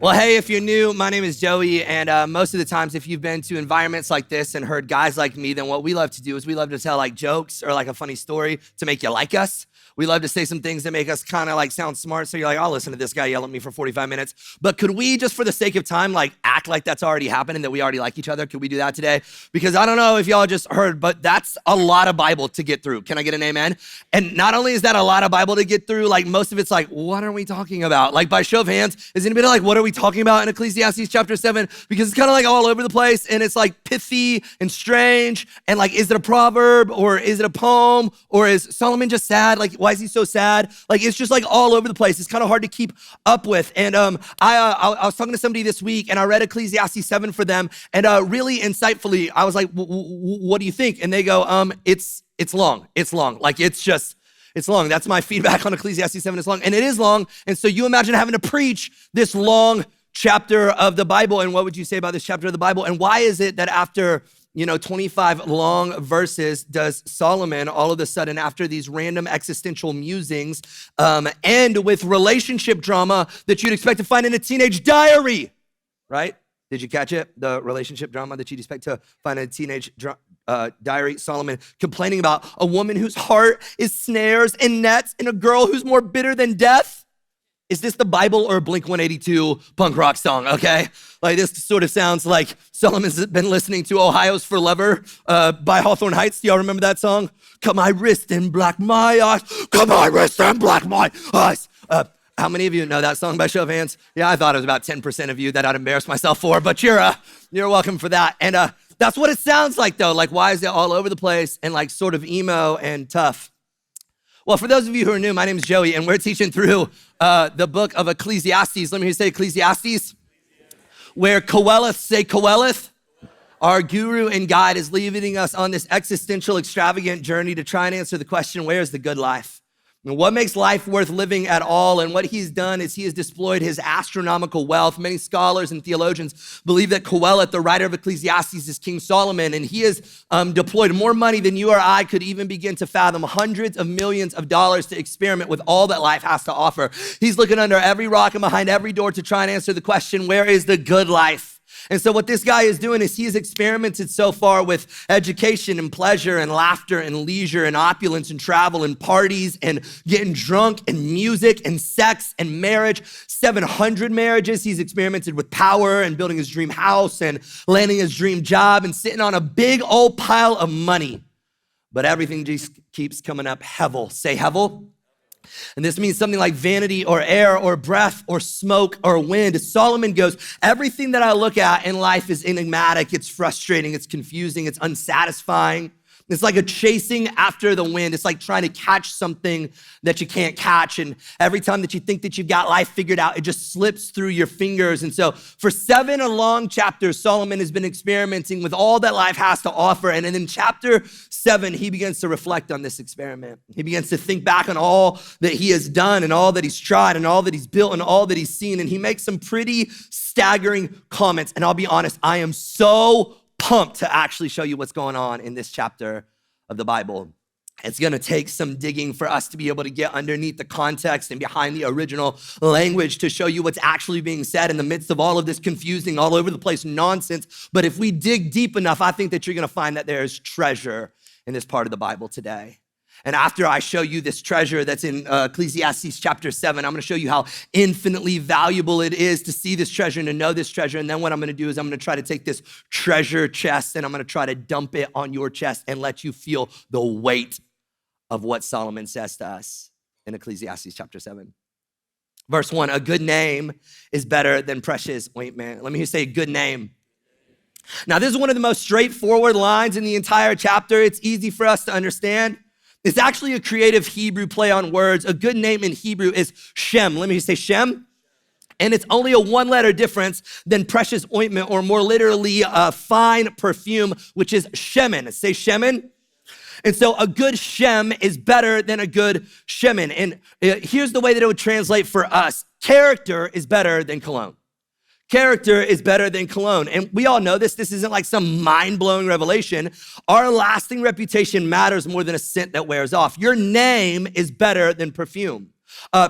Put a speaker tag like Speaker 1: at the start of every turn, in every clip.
Speaker 1: Well, hey, if you're new, my name is Joey, and most of the times if you've been to environments like this and heard guys like me, then what we love to do is we love to tell like jokes or like a funny story to make you like us. We love to say some things that make us kind of like sound smart, so you're like, I'll listen to this guy yell at me for 45 minutes. But could we, just for the sake of time, like act like that's already happened and that we already like each other? Could we do that today? Because I don't know if y'all just heard, but that's a lot of Bible to get through. Can I get an amen? And not only is that a lot of Bible to get through, like most of it's like, what are we talking about? Like by show of hands, is anybody like, what are we talking about in Ecclesiastes chapter 7? Because it's kind of like all over the place and it's like pithy and strange. And like, is it a proverb or is it a poem or is Solomon just sad? Like, why is he so sad? Like, it's just like all over the place. It's kind of hard to keep up with. And I was talking to somebody this week and I read Ecclesiastes 7 for them. And really insightfully, I was like, what do you think? And they go, it's long. It's long. Like, it's long. That's my feedback on Ecclesiastes 7. It's long. And it is long. And so you imagine having to preach this long chapter of the Bible. And what would you say about this chapter of the Bible? And why is it that after 25 long verses does Solomon all of a sudden, after these random existential musings, end with relationship drama that you'd expect to find in a teenage diary, right? Did you catch it? The relationship drama that you'd expect to find in a teenage diary. Solomon complaining about a woman whose heart is snares and nets and a girl who's more bitter than death. Is this the Bible or a Blink-182 punk rock song, okay? Like this sort of sounds like Solomon's been listening to Ohio's Forever by Hawthorne Heights. Do y'all remember that song? Cut my wrist and black my eyes. Cut my wrist and black my eyes. How many of you know that song by show of hands? Yeah, I thought it was about 10% of you that I'd embarrass myself for, but you're welcome for that. And that's what it sounds like though. Like, why is it all over the place and like sort of emo and tough? Well, for those of you who are new, my name is Joey, and we're teaching through the book of Ecclesiastes. Let me hear you say Ecclesiastes, where Qoheleth, our guru and guide, is leading us on this existential, extravagant journey to try and answer the question, where is the good life? And what makes life worth living at all? And what he's done is he has deployed his astronomical wealth. Many scholars and theologians believe that Qoheleth, the writer of Ecclesiastes, is King Solomon, and he has deployed more money than you or I could even begin to fathom, hundreds of millions of dollars to experiment with all that life has to offer. He's looking under every rock and behind every door to try and answer the question, where is the good life? And so what this guy is doing is he has experimented so far with education and pleasure and laughter and leisure and opulence and travel and parties and getting drunk and music and sex and marriage. 700 marriages. He's experimented with power and building his dream house and landing his dream job and sitting on a big old pile of money. But everything just keeps coming up hevel. Say hevel. And this means something like vanity or air or breath or smoke or wind. Solomon goes, everything that I look at in life is enigmatic, it's frustrating, it's confusing, it's unsatisfying. It's like a chasing after the wind. It's like trying to catch something that you can't catch. And every time that you think that you've got life figured out, it just slips through your fingers. And so for 7 long chapters, Solomon has been experimenting with all that life has to offer. And then in chapter 7, he begins to reflect on this experiment. He begins to think back on all that he has done and all that he's tried and all that he's built and all that he's seen. And he makes some pretty staggering comments. And I'll be honest, I am so pumped to actually show you what's going on in this chapter of the Bible. It's gonna take some digging for us to be able to get underneath the context and behind the original language to show you what's actually being said in the midst of all of this confusing, all over the place nonsense. But if we dig deep enough, I think that you're gonna find that there is treasure in this part of the Bible today. And after I show you this treasure that's in Ecclesiastes chapter 7, I'm gonna show you how infinitely valuable it is to see this treasure and to know this treasure. And then what I'm gonna do is I'm gonna try to take this treasure chest and I'm gonna try to dump it on your chest and let you feel the weight of what Solomon says to us in Ecclesiastes chapter 7. Verse 1, a good name is better than precious ointment. Let me say a good name. Now, this is one of the most straightforward lines in the entire chapter. It's easy for us to understand. It's actually a creative Hebrew play on words. A good name in Hebrew is Shem. Let me say Shem. And it's only a 1-letter difference than precious ointment, or more literally, fine perfume, which is shemen. Say shemen. And so a good Shem is better than a good shemen. And here's the way that it would translate for us. Character is better than cologne. Character is better than cologne. And we all know this. This isn't like some mind-blowing revelation. Our lasting reputation matters more than a scent that wears off. Your name is better than perfume.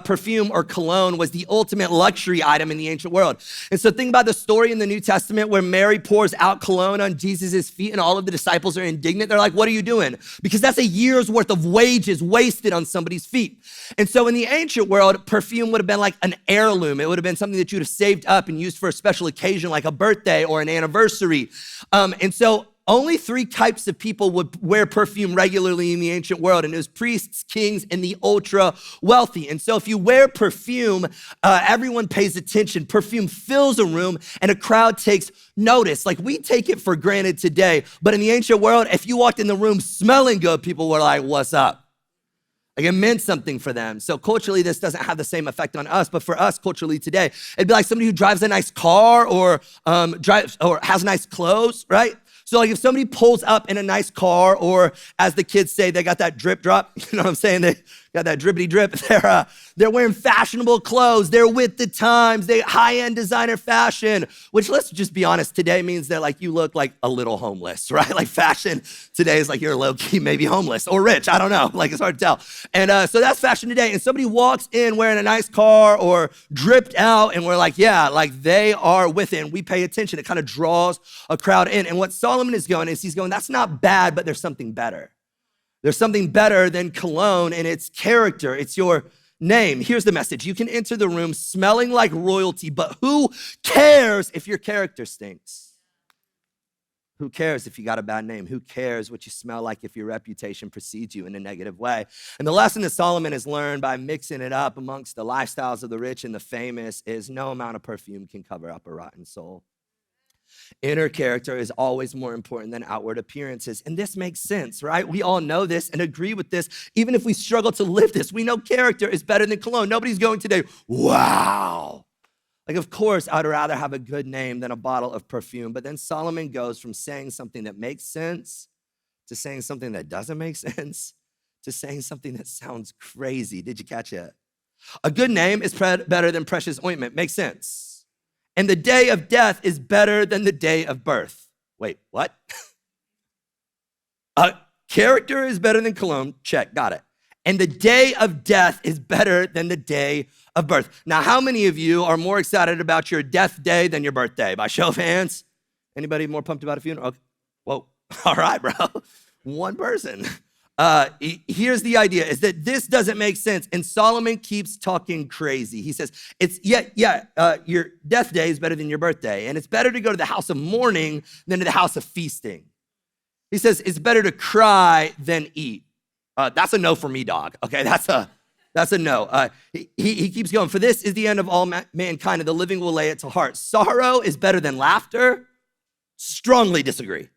Speaker 1: Perfume or cologne was the ultimate luxury item in the ancient world. And so think about the story in the New Testament where Mary pours out cologne on Jesus' feet and all of the disciples are indignant. They're like, what are you doing? Because that's a year's worth of wages wasted on somebody's feet. And so in the ancient world, perfume would have been like an heirloom. It would have been something that you'd have saved up and used for a special occasion like a birthday or an anniversary. And so only three types of people would wear perfume regularly in the ancient world, and it was priests, kings, and the ultra wealthy. And so if you wear perfume, everyone pays attention. Perfume fills a room, and a crowd takes notice. Like we take it for granted today, but in the ancient world, if you walked in the room smelling good, people were like, what's up? Like it meant something for them. So culturally, this doesn't have the same effect on us, but for us culturally today, it'd be like somebody who drives a nice car or has nice clothes, right? So like if somebody pulls up in a nice car, or as the kids say, they got that drip drop, you know what I'm saying? They got that drippity drip. They're wearing fashionable clothes. They're with the times. They high-end designer fashion, which let's just be honest, today means that like you look like a little homeless, right? Like fashion today is like you're low-key maybe homeless or rich. I don't know. Like it's hard to tell. And so that's fashion today. And somebody walks in wearing a nice car or dripped out and we're like, yeah, like they are with it. And we pay attention. It kind of draws a crowd in. And what Solomon is going is he's going, that's not bad, but there's something better. There's something better than cologne, and it's character. It's your name. Here's the message. You can enter the room smelling like royalty, but who cares if your character stinks? Who cares if you got a bad name? Who cares what you smell like if your reputation precedes you in a negative way? And the lesson that Solomon has learned by mixing it up amongst the lifestyles of the rich and the famous is no amount of perfume can cover up a rotten soul. Inner character is always more important than outward appearances. And this makes sense, right? We all know this and agree with this. Even if we struggle to live this, we know character is better than cologne. Nobody's going today, wow. Like, of course, I'd rather have a good name than a bottle of perfume. But then Solomon goes from saying something that makes sense to saying something that doesn't make sense to saying something that sounds crazy. Did you catch it? A good name is better than precious ointment. Makes sense. And the day of death is better than the day of birth. Wait, what? Character is better than cologne. Check, got it. And the day of death is better than the day of birth. Now, how many of you are more excited about your death day than your birthday? By show of hands. Anybody more pumped about a funeral? Okay. Whoa, all right, bro. One person. Here's the idea is that this doesn't make sense. And Solomon keeps talking crazy. He says, your death day is better than your birthday. And it's better to go to the house of mourning than to the house of feasting. He says, it's better to cry than eat. That's a no for me, dog. Okay, that's a no. He keeps going. For this is the end of all mankind, and the living will lay it to heart. Sorrow is better than laughter. Strongly disagree.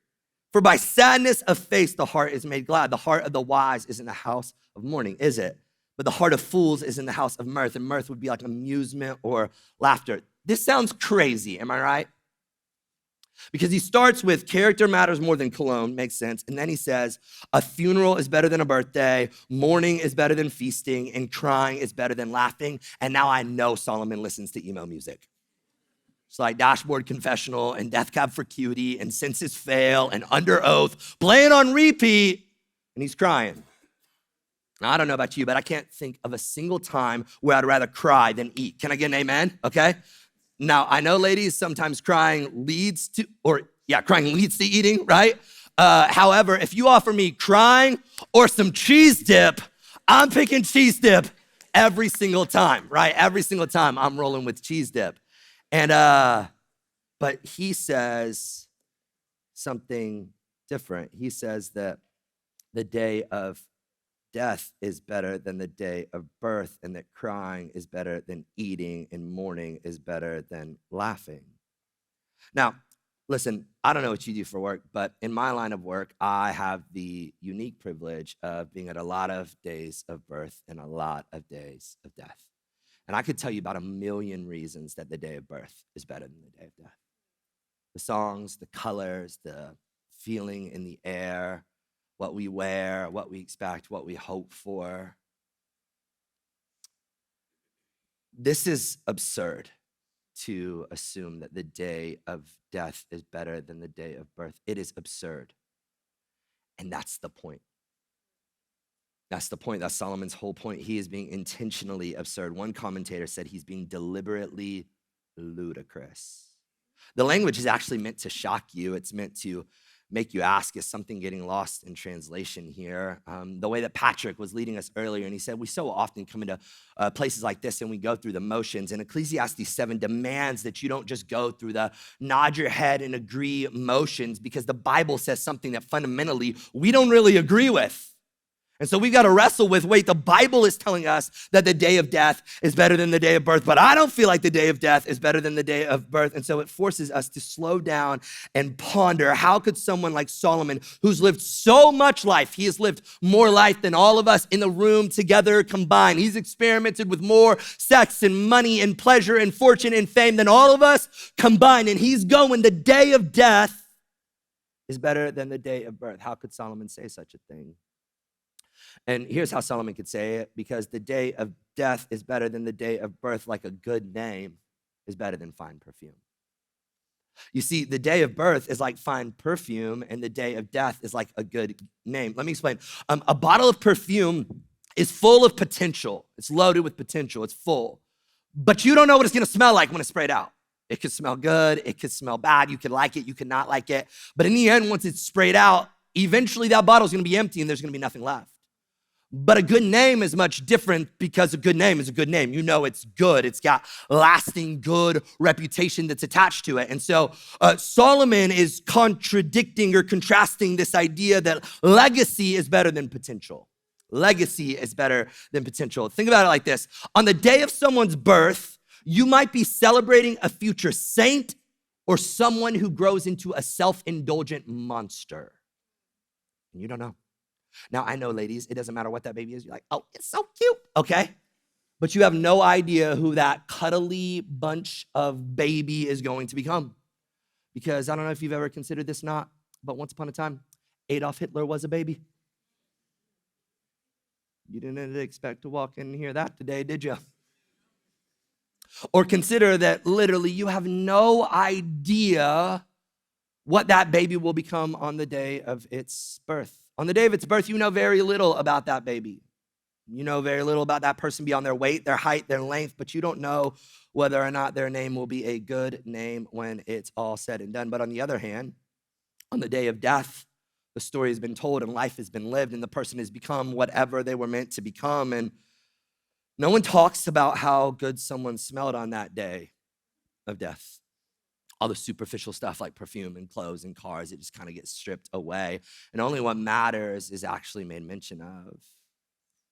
Speaker 1: For by sadness of face, the heart is made glad. The heart of the wise is in the house of mourning, is it? But the heart of fools is in the house of mirth, and mirth would be like amusement or laughter. This sounds crazy, am I right? Because he starts with character matters more than cologne, makes sense. And then he says, a funeral is better than a birthday, mourning is better than feasting, and crying is better than laughing. And now I know Solomon listens to emo music. It's like Dashboard Confessional and Death Cab for Cutie and Senses Fail and Under Oath, playing on repeat, and he's crying. Now, I don't know about you, but I can't think of a single time where I'd rather cry than eat. Can I get an amen? Okay. Now, I know, ladies, sometimes crying leads to eating, right? However, if you offer me crying or some cheese dip, I'm picking cheese dip every single time, right? Every single time I'm rolling with cheese dip. And, but he says something different. He says that the day of death is better than the day of birth, and that crying is better than eating, and mourning is better than laughing. Now, listen, I don't know what you do for work, but in my line of work, I have the unique privilege of being at a lot of days of birth and a lot of days of death. And I could tell you about a million reasons that the day of birth is better than the day of death. The songs, the colors, the feeling in the air, what we wear, what we expect, what we hope for. This is absurd to assume that the day of death is better than the day of birth. It is absurd. And that's the point. That's the point. That's Solomon's whole point. He is being intentionally absurd. One commentator said he's being deliberately ludicrous. The language is actually meant to shock you. It's meant to make you ask, is something getting lost in translation here? The way that Patrick was leading us earlier, and he said, we so often come into places like this and we go through the motions. And Ecclesiastes 7 demands that you don't just go through the nod your head and agree motions, because the Bible says something that fundamentally we don't really agree with. And so we've got to wrestle with, wait, the Bible is telling us that the day of death is better than the day of birth, but I don't feel like the day of death is better than the day of birth. And so it forces us to slow down and ponder, how could someone like Solomon, who's lived so much life, he has lived more life than all of us in the room together combined. He's experimented with more sex and money and pleasure and fortune and fame than all of us combined. And he's going, the day of death is better than the day of birth. How could Solomon say such a thing? And here's how Solomon could say it: because the day of death is better than the day of birth, like a good name is better than fine perfume. You see, the day of birth is like fine perfume, and the day of death is like a good name. Let me explain. A bottle of perfume is full of potential. It's loaded with potential. It's full. But you don't know what it's going to smell like when it's sprayed out. It could smell good. It could smell bad. You could like it. You could not like it. But in the end, once it's sprayed out, eventually that bottle is going to be empty and there's going to be nothing left. But a good name is much different, because a good name is a good name. You know it's good. It's got lasting good reputation that's attached to it. And so Solomon is contradicting or contrasting this idea that legacy is better than potential. Legacy is better than potential. Think about it like this. On the day of someone's birth, you might be celebrating a future saint or someone who grows into a self-indulgent monster. And you don't know. Now, I know, ladies, it doesn't matter what that baby is. You're like, oh, it's so cute, okay? But you have no idea who that cuddly bunch of baby is going to become. Because I don't know if you've ever considered this or not, but once upon a time, Adolf Hitler was a baby. You didn't expect to walk in and hear that today, did you? Or consider that literally you have no idea what that baby will become on the day of its birth. On the day of its birth, you know very little about that baby. You know very little about that person beyond their weight, their height, their length, but you don't know whether or not their name will be a good name when it's all said and done. But on the other hand, on the day of death, the story has been told and life has been lived and the person has become whatever they were meant to become. And no one talks about how good someone smelled on that day of death. All the superficial stuff like perfume and clothes and cars, it just kind of gets stripped away. And only what matters is actually made mention of.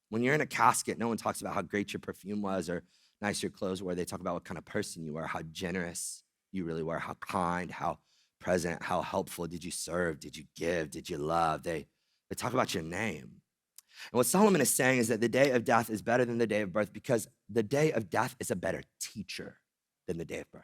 Speaker 1: When you're in a casket, no one talks about how great your perfume was or nice your clothes were. They talk about what kind of person you were, how generous you really were, how kind, how present, how helpful. Did you serve? Did you give? Did you love? They talk about your name. And what Solomon is saying is that the day of death is better than the day of birth, because the day of death is a better teacher than the day of birth.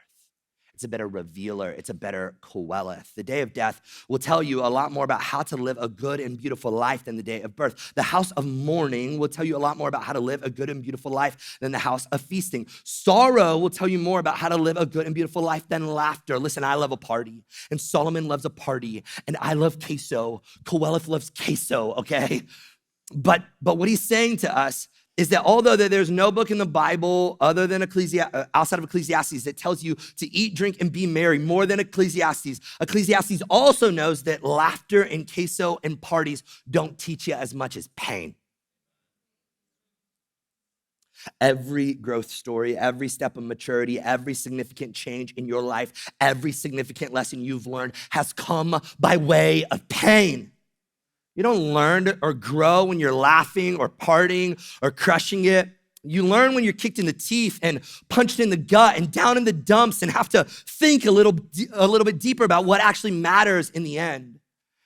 Speaker 1: It's a better revealer. It's a better Qoheleth. The day of death will tell you a lot more about how to live a good and beautiful life than the day of birth. The house of mourning will tell you a lot more about how to live a good and beautiful life than the house of feasting. Sorrow will tell you more about how to live a good and beautiful life than laughter. Listen, I love a party, and Solomon loves a party, and I love queso. Qoheleth loves queso, okay? But what he's saying to us is that although there's no book in the Bible other than outside of Ecclesiastes that tells you to eat, drink, and be merry more than Ecclesiastes, Ecclesiastes also knows that laughter and queso and parties don't teach you as much as pain. Every growth story, every step of maturity, every significant change in your life, every significant lesson you've learned has come by way of pain. You don't learn or grow when you're laughing or partying or crushing it. You learn when you're kicked in the teeth and punched in the gut and down in the dumps and have to think a little bit deeper about what actually matters in the end.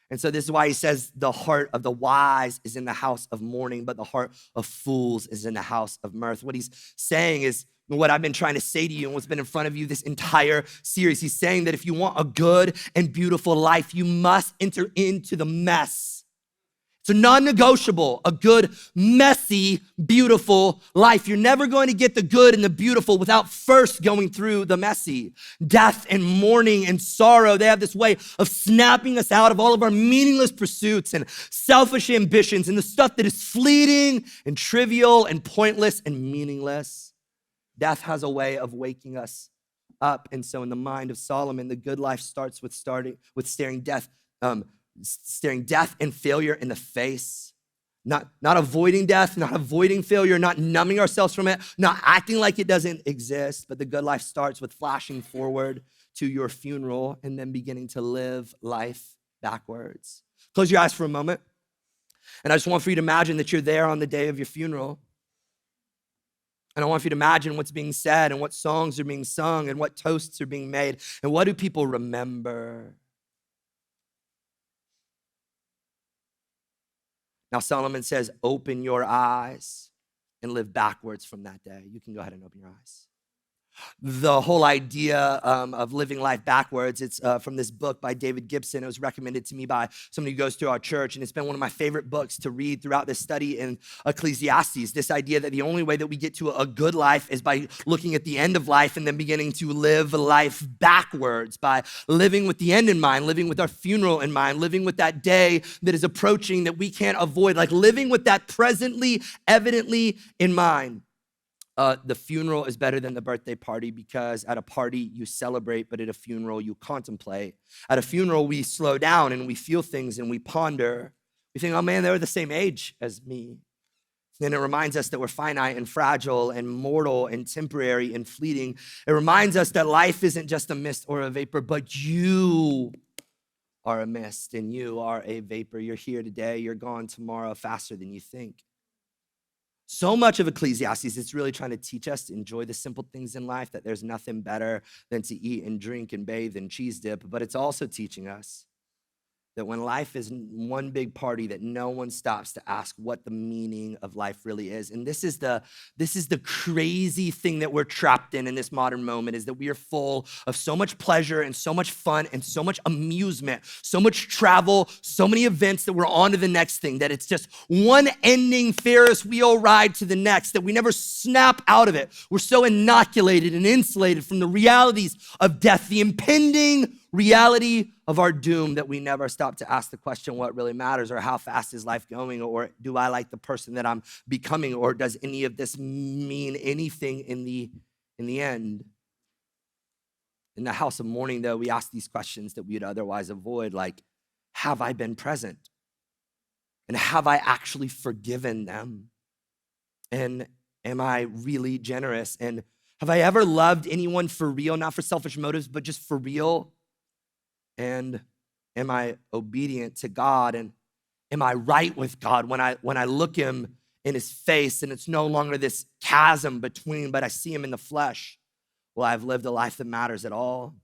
Speaker 1: And so this is why he says the heart of the wise is in the house of mourning, but the heart of fools is in the house of mirth. What he's saying is what I've been trying to say to you and what's been in front of you this entire series. He's saying that if you want a good and beautiful life, you must enter into the mess. It's It's a non-negotiable, a good, messy, beautiful life. You're never going to get the good and the beautiful without first going through the messy. Death and mourning and sorrow, they have this way of snapping us out of all of our meaningless pursuits and selfish ambitions and the stuff that is fleeting and trivial and pointless and meaningless. Death has a way of waking us up. And so in the mind of Solomon, the good life starts with staring death and failure in the face, not avoiding death, not avoiding failure, not numbing ourselves from it, not acting like it doesn't exist. But the good life starts with flashing forward to your funeral and then beginning to live life backwards. Close your eyes for a moment. And I just want for you to imagine that you're there on the day of your funeral. And I want you to imagine what's being said and what songs are being sung and what toasts are being made and what do people remember. Now, Solomon says, open your eyes and live backwards from that day. You can go ahead and open your eyes. The whole idea of living life backwards, it's from this book by David Gibson. It was recommended to me by somebody who goes to our church, and it's been one of my favorite books to read throughout this study in Ecclesiastes. This idea that the only way that we get to a good life is by looking at the end of life and then beginning to live life backwards, by living with the end in mind, living with our funeral in mind, living with that day that is approaching that we can't avoid, like living with that presently, evidently in mind. The funeral is better than the birthday party because at a party you celebrate, but at a funeral you contemplate. At a funeral we slow down and we feel things and we ponder. We think, oh man, they were the same age as me. And it reminds us that we're finite and fragile and mortal and temporary and fleeting. It reminds us that life isn't just a mist or a vapor, but you are a mist and you are a vapor. You're here today, you're gone tomorrow faster than you think. So much of Ecclesiastes, it's really trying to teach us to enjoy the simple things in life, that there's nothing better than to eat and drink and bathe and cheese dip. But it's also teaching us that when life is one big party, that no one stops to ask what the meaning of life really is. And this is the crazy thing that we're trapped in this modern moment, is that we are full of so much pleasure and so much fun and so much amusement, so much travel, so many events that we're on to the next thing, that it's just one ending Ferris wheel ride to the next, that we never snap out of it. We're so inoculated and insulated from the realities of death, the impending reality of our doom, that we never stop to ask the question, what really matters, or how fast is life going, or do I like the person that I'm becoming, or does any of this mean anything in the end? In the house of mourning, though, we ask these questions that we'd otherwise avoid, like, have I been present? And have I actually forgiven them? And am I really generous? And have I ever loved anyone for real, not for selfish motives, but just for real? And am I obedient to God? And am I right with God when I look him in his face and it's no longer this chasm between, but I see him in the flesh? Well, I've lived a life that matters at all.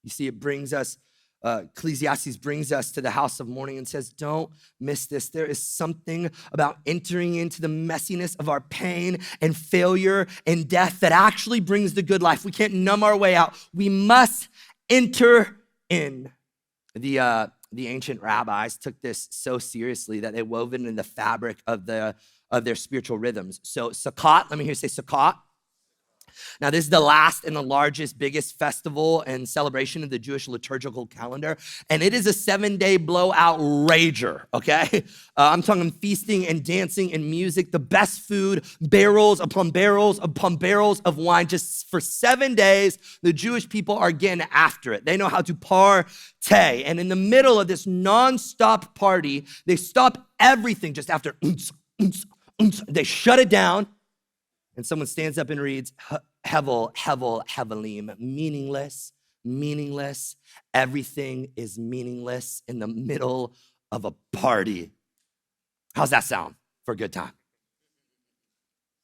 Speaker 1: You see, it brings us, Ecclesiastes brings us to the house of mourning and says, don't miss this. There is something about entering into the messiness of our pain and failure and death that actually brings the good life. We can't numb our way out. We must enter in. The ancient rabbis took this so seriously that they wove it into the fabric of their spiritual rhythms. So Sukkot, let me hear you say Sukkot. Now, this is the last and the largest, biggest festival and celebration of the Jewish liturgical calendar, and it is a 7-day blowout rager, okay? I'm talking feasting and dancing and music, the best food, barrels upon barrels upon barrels of wine. Just for 7 days, the Jewish people are getting after it. They know how to partay, and in the middle of this nonstop party, they stop everything just after they shut it down. And someone stands up and reads, Hevel, Hevel, Hevelim, meaningless. Everything is meaningless in the middle of a party. How's that sound for a good time?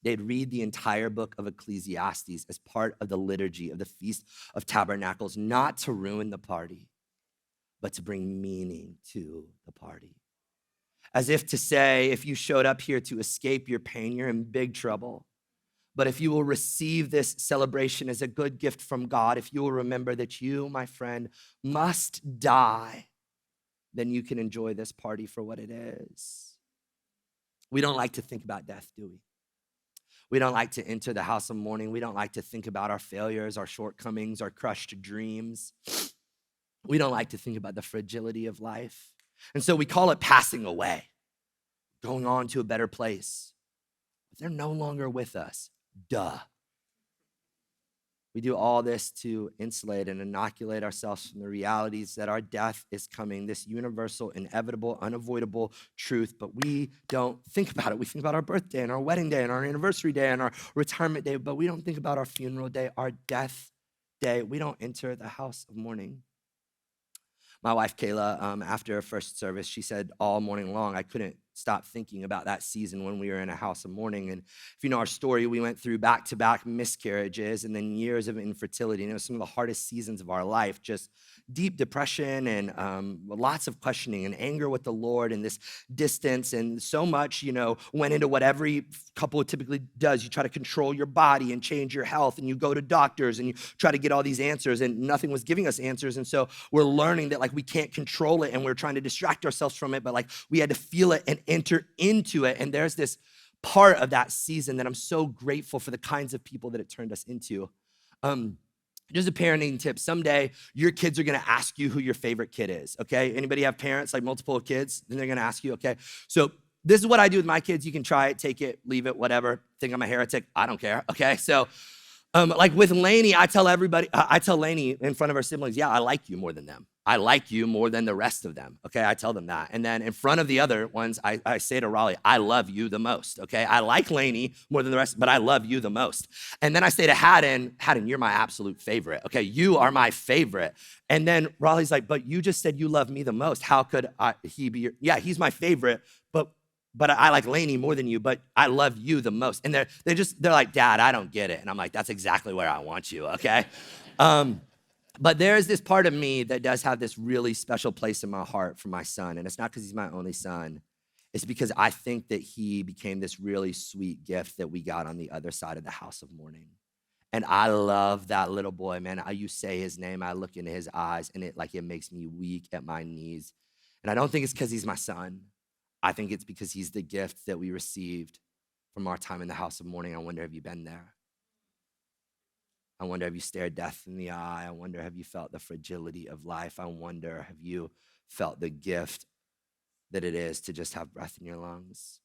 Speaker 1: They'd read the entire book of Ecclesiastes as part of the liturgy of the Feast of Tabernacles, not to ruin the party, but to bring meaning to the party. As if to say, if you showed up here to escape your pain, you're in big trouble. But if you will receive this celebration as a good gift from God, if you will remember that you, my friend, must die then you can enjoy this party for what it is. We don't like to think about death, do we? We don't like to enter the house of mourning. We don't like to think about our failures, our shortcomings, our crushed dreams. We don't like to think about the fragility of life. And so we call it passing away, going on to a better place. But they're no longer with us. Duh. We do all this to insulate and inoculate ourselves from the realities that our death is coming, this universal, inevitable, unavoidable truth, but we don't think about it. We think about our birthday and our wedding day and our anniversary day and our retirement day, but we don't think about our funeral day, our death day. We don't enter the house of mourning. My wife, Kayla, after our first service, she said all morning long, I couldn't stop thinking about that season when we were in a house of mourning. And if you know our story, we went through back-to-back miscarriages and then years of infertility. And it was some of the hardest seasons of our life, just deep depression and lots of questioning and anger with the Lord and this distance. And so much, went into what every couple typically does. You try to control your body and change your health, and you go to doctors and you try to get all these answers, and nothing was giving us answers. And so we're learning that we can't control it, and we're trying to distract ourselves from it, but we had to feel it and enter into it. And there's this part of that season that I'm so grateful for the kinds of people that it turned us into. Just a parenting tip. Someday, your kids are gonna ask you who your favorite kid is, okay? Anybody have parents, multiple kids? Then they're gonna ask you, okay? So this is what I do with my kids. You can try it, take it, leave it, whatever. Think I'm a heretic, I don't care, okay? So with Lainey, I tell Lainey in front of her siblings, yeah, I like you more than them. I like you more than the rest of them, okay? I tell them that. And then in front of the other ones, I say to Raleigh, I love you the most, okay? I like Lainey more than the rest, but I love you the most. And then I say to Haddon, you're my absolute favorite, okay? You are my favorite. And then Raleigh's like, but you just said you love me the most. How could he be yeah, he's my favorite, but I like Lainey more than you, but I love you the most. And they're like, Dad, I don't get it. And I'm like, that's exactly where I want you, okay? But there's this part of me that does have this really special place in my heart for my son. And it's not because he's my only son. It's because I think that he became this really sweet gift that we got on the other side of the house of mourning. And I love that little boy, man. You say his name, I look into his eyes, and it makes me weak at my knees. And I don't think it's because he's my son. I think it's because he's the gift that we received from our time in the house of mourning. I wonder, have you been there? I wonder, have you stared death in the eye? I wonder, have you felt the fragility of life? I wonder, have you felt the gift that it is to just have breath in your lungs?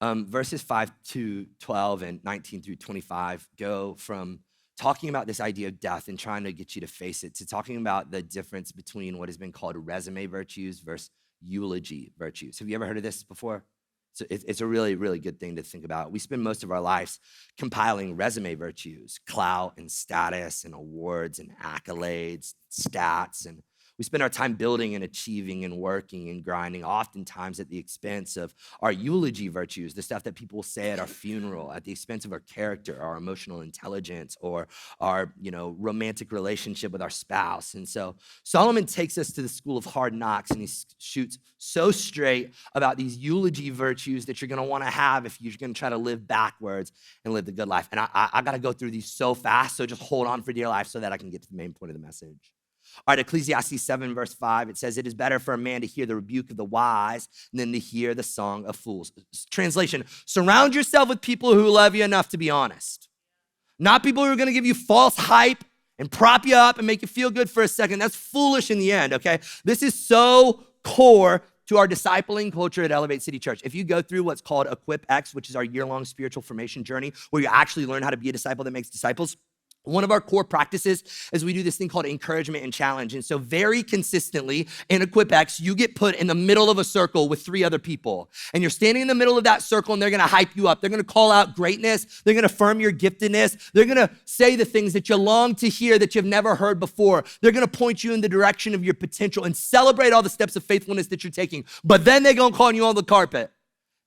Speaker 1: Verses 5 to 12 and 19 through 25 go from talking about this idea of death and trying to get you to face it to talking about the difference between what has been called résumé virtues versus eulogy virtues. Have you ever heard of this before? So it's a really, really good thing to think about. We spend most of our lives compiling résumé virtues, clout and status and awards and accolades, stats, and we spend our time building and achieving and working and grinding, oftentimes at the expense of our eulogy virtues, the stuff that people will say at our funeral, at the expense of our character, our emotional intelligence, or our romantic relationship with our spouse. And so Solomon takes us to the school of hard knocks, and he shoots so straight about these eulogy virtues that you're gonna wanna have if you're gonna try to live backwards and live the good life. And I gotta go through these so fast, so just hold on for dear life so that I can get to the main point of the message. All right, Ecclesiastes 7, verse 5, it says, it is better for a man to hear the rebuke of the wise than to hear the song of fools. Translation, surround yourself with people who love you enough to be honest. Not people who are gonna give you false hype and prop you up and make you feel good for a second. That's foolish in the end, okay? This is so core to our discipling culture at Elevate City Church. If you go through what's called Equip X, which is our year-long spiritual formation journey, where you actually learn how to be a disciple that makes disciples, one of our core practices is we do this thing called encouragement and challenge. And so very consistently in EquipX, you get put in the middle of a circle with 3 other people. And you're standing in the middle of that circle, and they're gonna hype you up. They're gonna call out greatness. They're gonna affirm your giftedness. They're gonna say the things that you long to hear that you've never heard before. They're gonna point you in the direction of your potential and celebrate all the steps of faithfulness that you're taking. But then they're gonna call you on the carpet.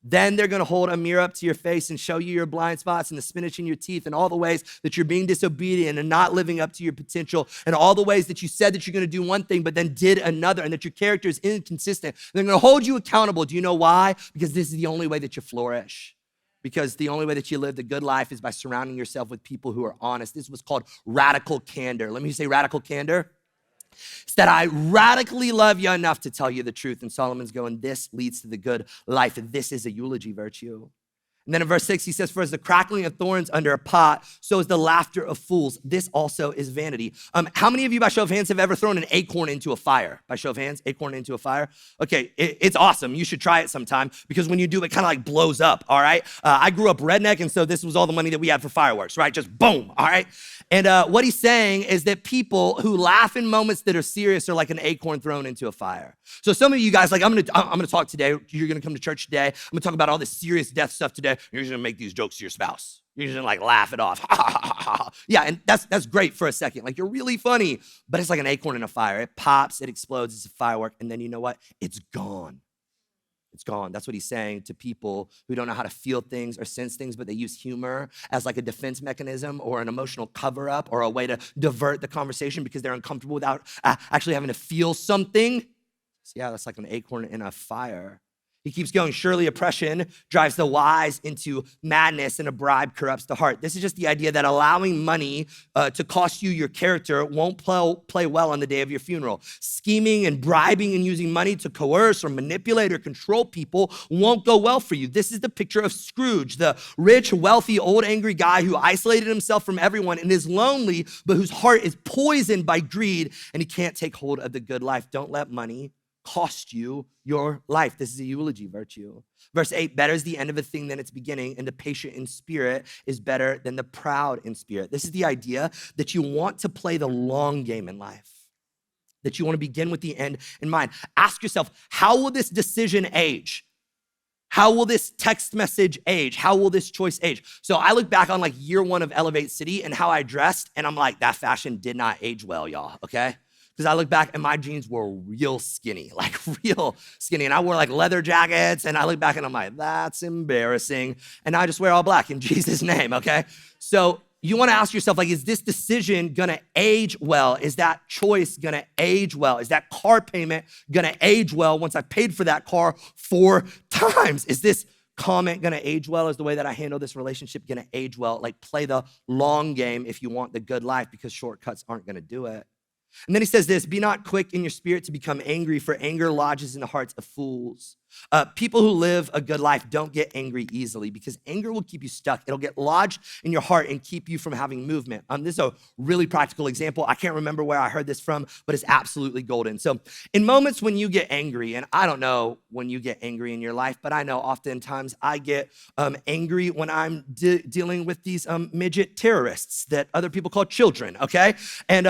Speaker 1: Then they're gonna hold a mirror up to your face and show you your blind spots and the spinach in your teeth and all the ways that you're being disobedient and not living up to your potential and all the ways that you said that you're gonna do one thing but then did another and that your character is inconsistent. They're gonna hold you accountable. Do you know why? Because this is the only way that you flourish. Because the only way that you live the good life is by surrounding yourself with people who are honest. This was called radical candor. Let me say radical candor. It's that I radically love you enough to tell you the truth. And Solomon's going, this leads to the good life. And this is a eulogy virtue. And then in verse 6, he says, for as the crackling of thorns under a pot, so is the laughter of fools. This also is vanity. How many of you, by show of hands, have ever thrown an acorn into a fire? By show of hands, acorn into a fire? Okay, it's awesome. You should try it sometime because when you do, it kind of like blows up, all right? I grew up redneck, and so this was all the money that we had for fireworks, right? Just boom, all right? And what he's saying is that people who laugh in moments that are serious are like an acorn thrown into a fire. So some of you guys, like, I'm gonna talk today. You're gonna come to church today. I'm gonna talk about all this serious death stuff today. You're just gonna make these jokes to your spouse. You're just gonna like laugh it off. Yeah, and that's great for a second. Like, you're really funny, but it's like an acorn in a fire. It pops, it explodes, it's a firework, and then you know what? It's gone. It's gone. That's what he's saying to people who don't know how to feel things or sense things, but they use humor as like a defense mechanism or an emotional cover-up or a way to divert the conversation because they're uncomfortable without actually having to feel something. So yeah, that's like an acorn in a fire. He keeps going, surely oppression drives the wise into madness and a bribe corrupts the heart. This is just the idea that allowing money to cost you your character won't play well on the day of your funeral. Scheming and bribing and using money to coerce or manipulate or control people won't go well for you. This is the picture of Scrooge, the rich, wealthy, old, angry guy who isolated himself from everyone and is lonely, but whose heart is poisoned by greed and he can't take hold of the good life. Don't let money cost you your life. This is a eulogy virtue. Verse 8, better is the end of a thing than its beginning, and the patient in spirit is better than the proud in spirit. This is the idea that you want to play the long game in life, that you want to begin with the end in mind. Ask yourself, how will this decision age? How will this text message age? How will this choice age? So I look back on like year one of Elevate City and how I dressed, and I'm like, that fashion did not age well, y'all, okay? Because I look back and my jeans were real skinny, like real skinny. And I wore like leather jackets and I look back and I'm like, that's embarrassing. And now I just wear all black in Jesus' name, okay? So you wanna ask yourself, like, is this decision gonna age well? Is that choice gonna age well? Is that car payment gonna age well once I paid for that car 4 times? Is this comment gonna age well? Is the way that I handle this relationship gonna age well? Like, play the long game if you want the good life, because shortcuts aren't gonna do it. And then he says this, be not quick in your spirit to become angry, for anger lodges in the hearts of fools. People who live a good life don't get angry easily because anger will keep you stuck. It'll get lodged in your heart and keep you from having movement. This is a really practical example. I can't remember where I heard this from, but it's absolutely golden. So in moments when you get angry, and I don't know when you get angry in your life, but I know oftentimes I get angry when I'm dealing with these midget terrorists that other people call children, okay? And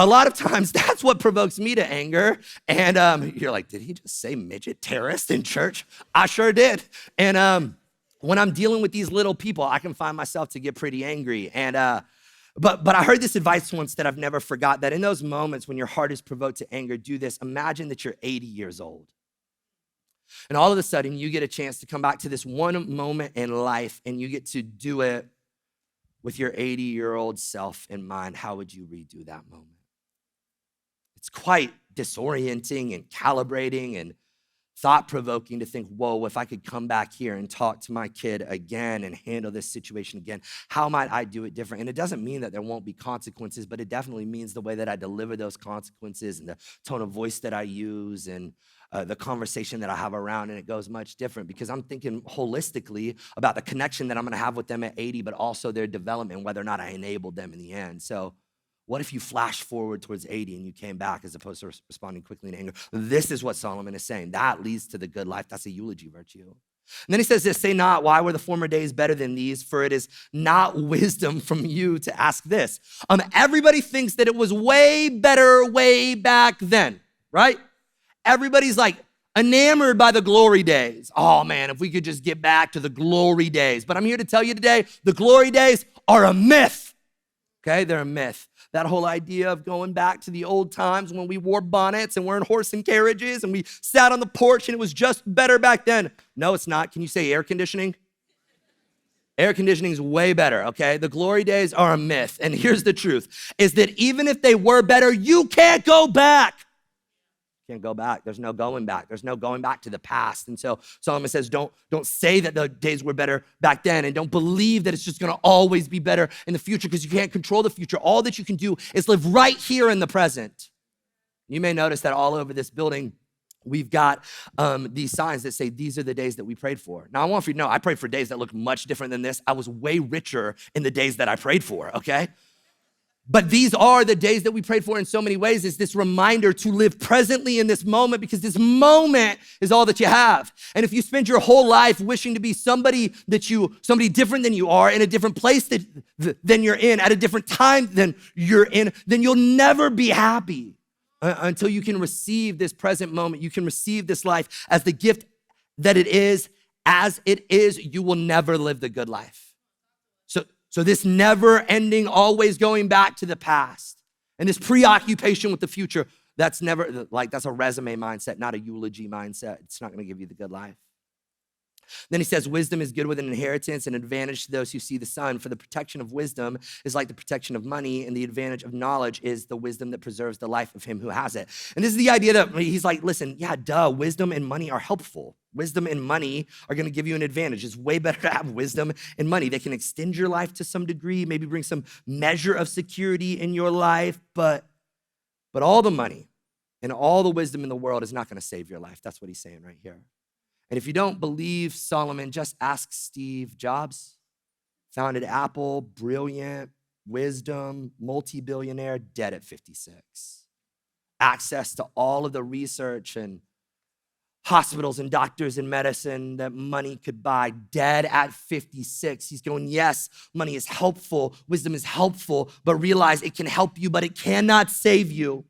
Speaker 1: a lot of times that's what provokes me to anger. And you're like, did he just say midget terrorist in church? I sure did. And when I'm dealing with these little people, I can find myself to get pretty angry. And but I heard this advice once that I've never forgot, that in those moments when your heart is provoked to anger, do this. Imagine that you're 80 years old. And all of a sudden you get a chance to come back to this one moment in life and you get to do it with your 80-year-old self in mind. How would you redo that moment? It's quite disorienting and calibrating and thought-provoking to think, whoa, if I could come back here and talk to my kid again and handle this situation again, how might I do it different? And it doesn't mean that there won't be consequences, but it definitely means the way that I deliver those consequences and the tone of voice that I use and the conversation that I have around, and it goes much different because I'm thinking holistically about the connection that I'm gonna have with them at 80, but also their development, whether or not I enabled them in the end. So what if you flash forward towards 80 and you came back as opposed to responding quickly in anger? This is what Solomon is saying. That leads to the good life. That's a eulogy virtue. And then he says this, say not, why were the former days better than these? For it is not wisdom from you to ask this. Everybody thinks that it was way better way back then, right? Everybody's like enamored by the glory days. Oh man, if we could just get back to the glory days. But I'm here to tell you today, the glory days are a myth. Okay, they're a myth. That whole idea of going back to the old times when we wore bonnets and were in horse and carriages and we sat on the porch and it was just better back then. No, it's not. Can you say air conditioning? Air conditioning is way better, okay? The glory days are a myth. And here's the truth, is that even if they were better, you can't go back. Can't go back. There's no going back. There's no going back to the past. And so Solomon says, don't say that the days were better back then, and don't believe that it's just gonna always be better in the future, because you can't control the future. All that you can do is live right here in the present. You may notice that all over this building, we've got these signs that say, these are the days that we prayed for. Now, I want you to know, I prayed for days that look much different than this. I was way richer in the days that I prayed for, okay? But these are the days that we prayed for in so many ways. It's this reminder to live presently in this moment, because this moment is all that you have. And if you spend your whole life wishing to be somebody different than you are, in a different place than you're in, at a different time than you're in, then you'll never be happy until you can receive this present moment. You can receive this life as the gift that it is. As it is, you will never live the good life. So this never ending, always going back to the past, and this preoccupation with the future, that's a résumé mindset, not a eulogy mindset. It's not gonna give you the good life. Then he says, wisdom is good with an inheritance, an advantage to those who see the sun. For the protection of wisdom is like the protection of money, and the advantage of knowledge is the wisdom that preserves the life of him who has it. And this is the idea that he's like, listen, yeah, wisdom and money are helpful. Wisdom and money are gonna give you an advantage. It's way better to have wisdom and money. They can extend your life to some degree, maybe bring some measure of security in your life, but all the money and all the wisdom in the world is not gonna save your life. That's what he's saying right here. And if you don't believe Solomon, just ask Steve Jobs. Founded Apple, brilliant, wisdom, multi-billionaire, dead at 56. Access to all of the research and hospitals and doctors and medicine that money could buy, dead at 56. He's going, yes, money is helpful, wisdom is helpful, but realize it can help you, but it cannot save you.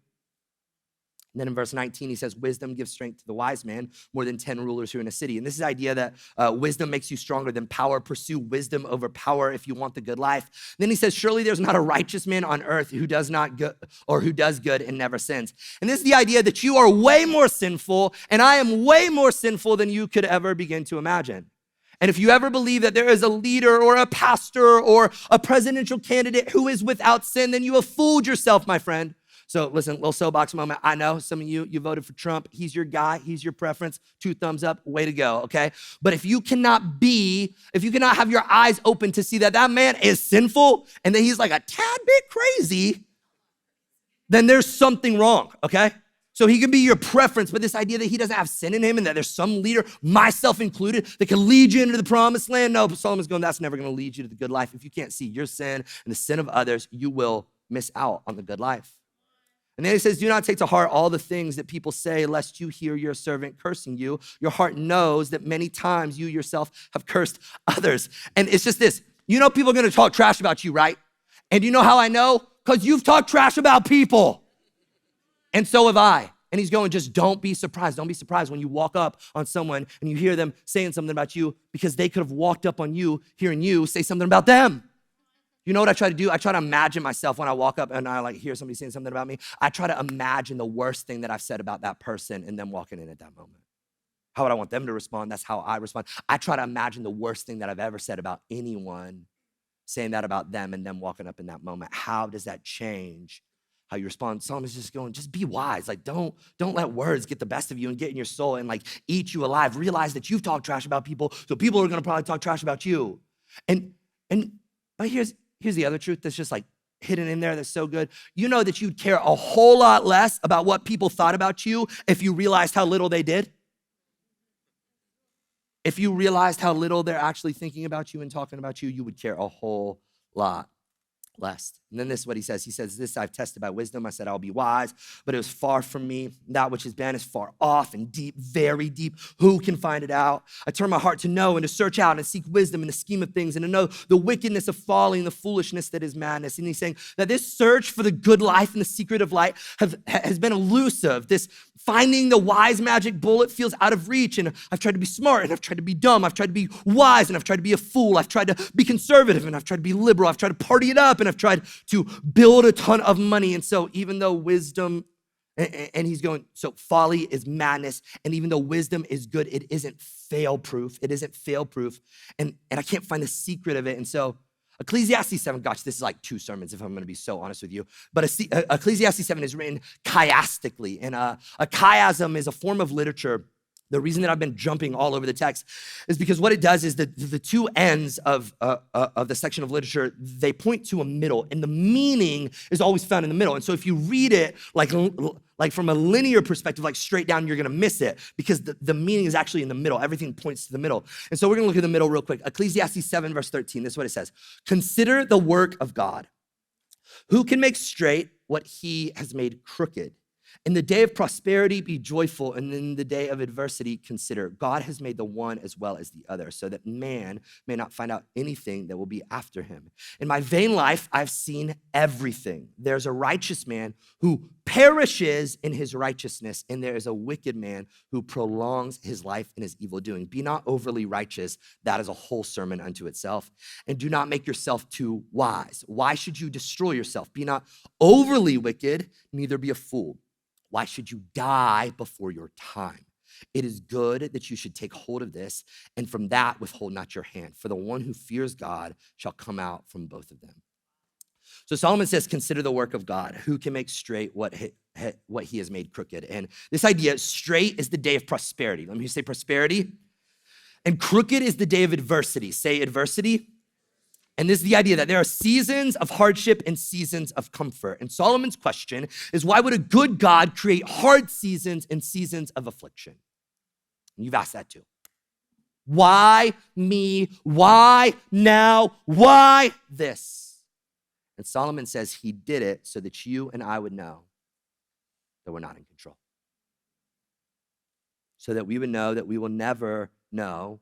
Speaker 1: And then in verse 19, he says, wisdom gives strength to the wise man more than 10 rulers who are in a city. And this is the idea that wisdom makes you stronger than power. Pursue wisdom over power if you want the good life. Then he says, surely there's not a righteous man on earth who does good and never sins. And this is the idea that you are way more sinful, and I am way more sinful than you could ever begin to imagine. And if you ever believe that there is a leader or a pastor or a presidential candidate who is without sin, then you have fooled yourself, my friend. So listen, little soapbox moment. I know some of you voted for Trump. He's your guy. He's your preference. 2 thumbs up. Way to go, okay? But if you cannot have your eyes open to see that man is sinful and that he's like a tad bit crazy, then there's something wrong, okay? So he can be your preference, but this idea that he doesn't have sin in him and that there's some leader, myself included, that can lead you into the promised land. No, Solomon's going, that's never gonna lead you to the good life. If you can't see your sin and the sin of others, you will miss out on the good life. And then he says, do not take to heart all the things that people say, lest you hear your servant cursing you. Your heart knows that many times you yourself have cursed others. And it's just this, people are gonna talk trash about you, right? And you know how I know? Because you've talked trash about people. And so have I. And he's going, just don't be surprised. Don't be surprised when you walk up on someone and you hear them saying something about you, because they could have walked up on you, hearing you say something about them. You know what I try to do? I try to imagine myself when I walk up and I hear somebody saying something about me. I try to imagine the worst thing that I've said about that person and them walking in at that moment. How would I want them to respond? That's how I respond. I try to imagine the worst thing that I've ever said about anyone, saying that about them and them walking up in that moment. How does that change how you respond? Solomon's just going, just be wise. Don't let words get the best of you and get in your soul and eat you alive. Realize that you've talked trash about people, so people are gonna probably talk trash about you. But here's the other truth that's just hidden in there that's so good. You know that you'd care a whole lot less about what people thought about you if you realized how little they did. If you realized how little they're actually thinking about you and talking about you, you would care a whole lot less. And then this is what he says. He says, this I've tested by wisdom. I said, I'll be wise, but it was far from me. That which has been is far off and deep, very deep. Who can find it out? I turn my heart to know and to search out and seek wisdom in the scheme of things and to know the wickedness of folly and the foolishness that is madness. And he's saying that this search for the good life and the secret of light has been elusive. This finding the wise magic bullet feels out of reach. And I've tried to be smart and I've tried to be dumb. I've tried to be wise and I've tried to be a fool. I've tried to be conservative and I've tried to be liberal. I've tried to party it up and I've tried to build a ton of money. And so even though wisdom, and he's going, so folly is madness. And even though wisdom is good, it isn't fail-proof. It isn't fail-proof. And I can't find the secret of it. And so Ecclesiastes 7, gosh, this is 2 sermons if I'm gonna be so honest with you. But Ecclesiastes 7 is written chiastically. And a chiasm is a form of literature The reason that I've been jumping all over the text is because what it does is that the two ends of the section of literature, they point to a middle, and the meaning is always found in the middle. And so if you read it like from a linear perspective, like straight down, you're gonna miss it because the meaning is actually in the middle. Everything points to the middle. And so we're gonna look at the middle real quick. Ecclesiastes 7, verse 13, this is what it says. Consider the work of God. Who can make straight what he has made crooked? In the day of prosperity, be joyful, and in the day of adversity, consider. God has made the one as well as the other, so that man may not find out anything that will be after him. In my vain life, I've seen everything. There's a righteous man who perishes in his righteousness, and there is a wicked man who prolongs his life in his evil doing. Be not overly righteous. That is a whole sermon unto itself. And do not make yourself too wise. Why should you destroy yourself? Be not overly wicked, neither be a fool. Why should you die before your time? It is good that you should take hold of this, and from that withhold not your hand. For the one who fears God shall come out from both of them. So Solomon says, consider the work of God. Who can make straight what he has made crooked? And this idea, straight is the day of prosperity. Let me say prosperity. And crooked is the day of adversity. Say adversity. And this is the idea that there are seasons of hardship and seasons of comfort. And Solomon's question is, why would a good God create hard seasons and seasons of affliction? And you've asked that too. Why me? Why now? Why this? And Solomon says he did it so that you and I would know that we're not in control. So that we would know that we will never know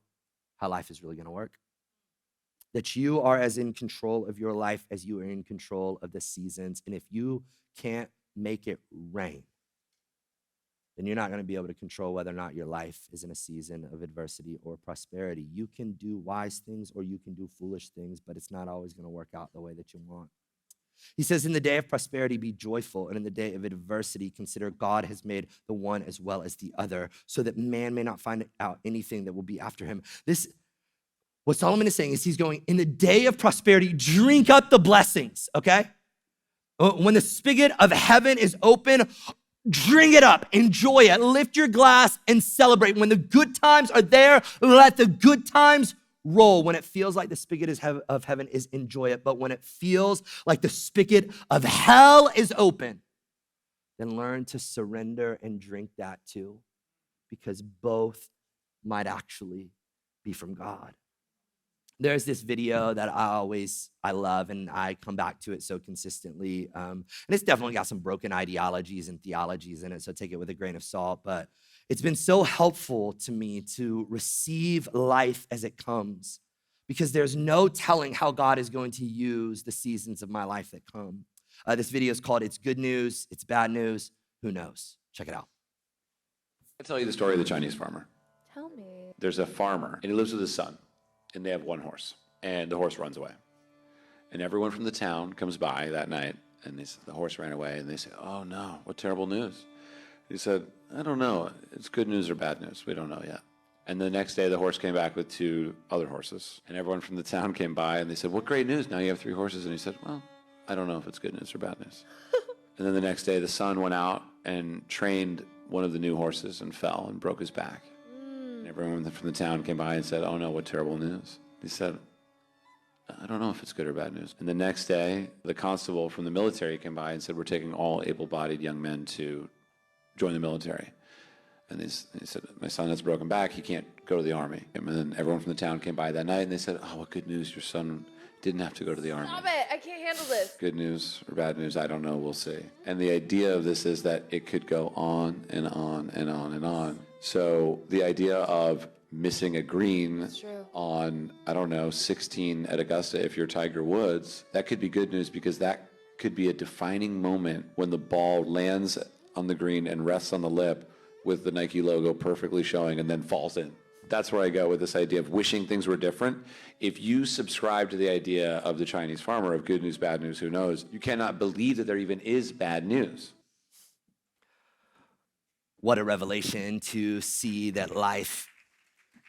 Speaker 1: how life is really going to work. That you are as in control of your life as you are in control of the seasons. And if you can't make it rain, then you're not going to be able to control whether or not your life is in a season of adversity or prosperity. You can do wise things or you can do foolish things, but it's not always going to work out the way that you want. He says, in the day of prosperity, be joyful, and in the day of adversity, consider God has made the one as well as the other, so that man may not find out anything that will be after him. What Solomon is saying is he's going, in the day of prosperity, drink up the blessings, okay? When the spigot of heaven is open, drink it up, enjoy it, lift your glass and celebrate. When the good times are there, let the good times roll. When it feels like the spigot of heaven is enjoy it, but when it feels like the spigot of hell is open, then learn to surrender and drink that too, because both might actually be from God. There's this video that I love, and I come back to it so consistently. And it's definitely got some broken ideologies and theologies in it, so take it with a grain of salt. But it's been so helpful to me to receive life as it comes, because there's no telling how God is going to use the seasons of my life that come. This video is called It's Good News, It's Bad News, Who Knows? Check it out.
Speaker 2: I'll tell you the story of the Chinese farmer.
Speaker 3: Tell me.
Speaker 2: There's a farmer, and he lives with his son. And they have one horse, and the horse runs away. And everyone from the town comes by that night, and the horse ran away, and they say, oh no, what terrible news. He said, I don't know, it's good news or bad news, we don't know yet. And the next day, the horse came back with 2 other horses, and everyone from the town came by, and they said, what great news, now you have 3 horses. And he said, well, I don't know if it's good news or bad news. And then the next day, the son went out and trained one of the new horses and fell and broke his back. Everyone from the town came by and said, oh no, what terrible news. He said, I don't know if it's good or bad news. And the next day, the constable from the military came by and said, we're taking all able-bodied young men to join the military. And he said, my son has a broken back, he can't go to the army. And then everyone from the town came by that night and they said, oh, what good news, your son didn't have to go to the army.
Speaker 3: Stop it, I can't handle this.
Speaker 2: Good news or bad news, I don't know, we'll see. And the idea of this is that it could go on and on and on and on. So the idea of missing a green on, 16 at Augusta, if you're Tiger Woods, that could be good news, because that could be a defining moment when the ball lands on the green and rests on the lip with the Nike logo perfectly showing and then falls in. That's where I go with this idea of wishing things were different. If you subscribe to the idea of the Chinese farmer of good news, bad news, who knows, you cannot believe that there even is bad news.
Speaker 1: What a revelation to see that life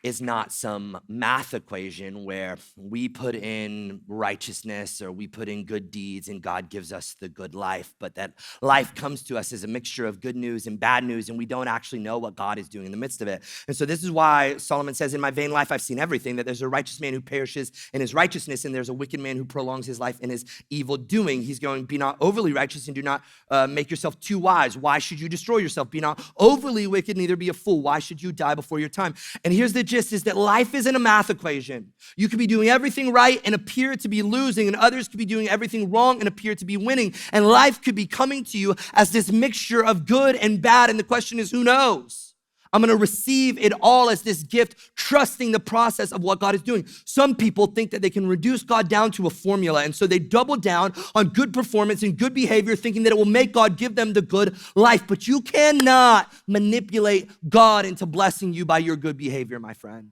Speaker 1: is not some math equation where we put in righteousness or we put in good deeds and God gives us the good life, but that life comes to us as a mixture of good news and bad news, and we don't actually know what God is doing in the midst of it. And so this is why Solomon says, in my vain life, I've seen everything, that there's a righteous man who perishes in his righteousness, and there's a wicked man who prolongs his life in his evil doing. He's going, be not overly righteous and do not make yourself too wise. Why should you destroy yourself? Be not overly wicked, neither be a fool. Why should you die before your time? And here's the gist, is that life isn't a math equation. You could be doing everything right and appear to be losing, and others could be doing everything wrong and appear to be winning. And life could be coming to you as this mixture of good and bad. And the question is, who knows? I'm going to receive it all as this gift, trusting the process of what God is doing. Some people think that they can reduce God down to a formula, and so they double down on good performance and good behavior, thinking that it will make God give them the good life. But you cannot manipulate God into blessing you by your good behavior, my friend.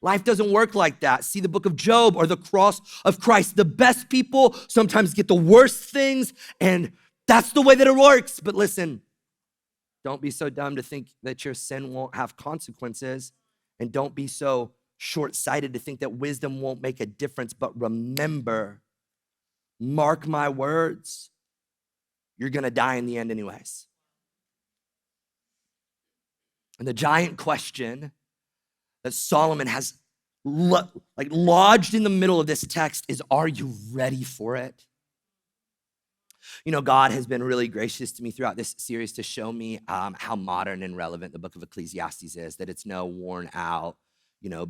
Speaker 1: Life doesn't work like that. See the book of Job or the cross of Christ. The best people sometimes get the worst things, and that's the way that it works. But listen, don't be so dumb to think that your sin won't have consequences, and don't be so short-sighted to think that wisdom won't make a difference. But remember, mark my words, you're gonna die in the end anyways. And the giant question that Solomon has lodged in the middle of this text is, are you ready for it? You know, God has been really gracious to me throughout this series to show me how modern and relevant the book of Ecclesiastes is, that it's no worn out,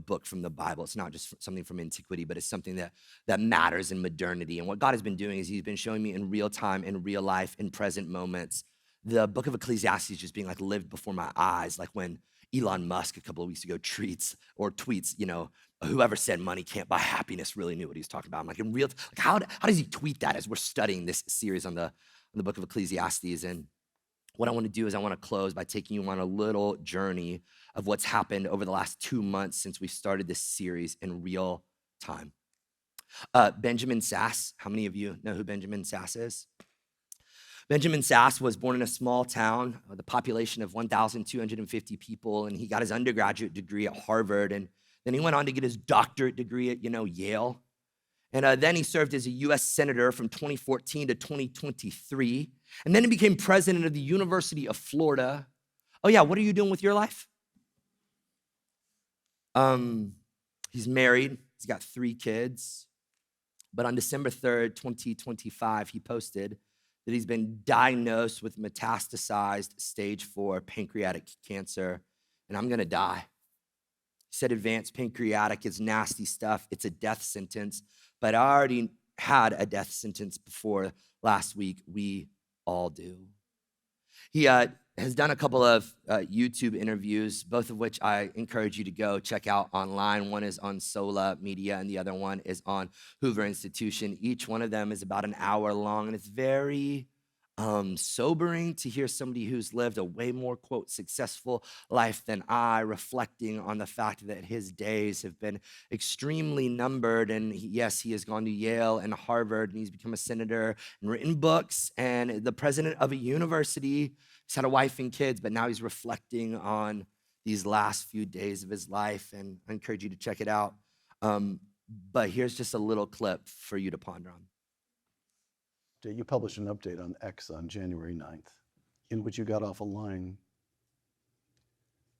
Speaker 1: book from the Bible. It's not just something from antiquity, but it's something that matters in modernity. And what God has been doing is he's been showing me in real time, in real life, in present moments, the book of Ecclesiastes just being lived before my eyes, like when Elon Musk a couple of weeks ago tweets, whoever said money can't buy happiness really knew what he was talking about. I'm in real, how does he tweet that as we're studying this series on the book of Ecclesiastes? And what I want to do is I want to close by taking you on a little journey of what's happened over the last 2 months since we started this series in real time. Benjamin Sass, how many of you know who Benjamin Sass is? Benjamin Sass was born in a small town with a population of 1,250 people, and he got his undergraduate degree at Harvard, and then he went on to get his doctorate degree at, Yale. And then he served as a U.S. Senator from 2014 to 2023, and then he became president of the University of Florida. Oh yeah, what are you doing with your life? He's married, he's got 3 kids, but on December 3rd, 2025, he posted that he's been diagnosed with metastasized stage 4 pancreatic cancer, and I'm gonna die. He said advanced pancreatic is nasty stuff. It's a death sentence, but I already had a death sentence before last week. We all do. He has done a couple of YouTube interviews, both of which I encourage you to go check out online. One is on Sola Media, and the other one is on Hoover Institution. Each one of them is about an hour long, and it's very sobering to hear somebody who's lived a way more, quote, successful life than I, reflecting on the fact that his days have been extremely numbered. And yes, he has gone to Yale and Harvard, and he's become a senator and written books and the president of a university. He's had a wife and kids, but now he's reflecting on these last few days of his life, and I encourage you to check it out. But here's just a little clip for you to ponder on.
Speaker 4: You published an update on X on January 9th, in which you got off a line,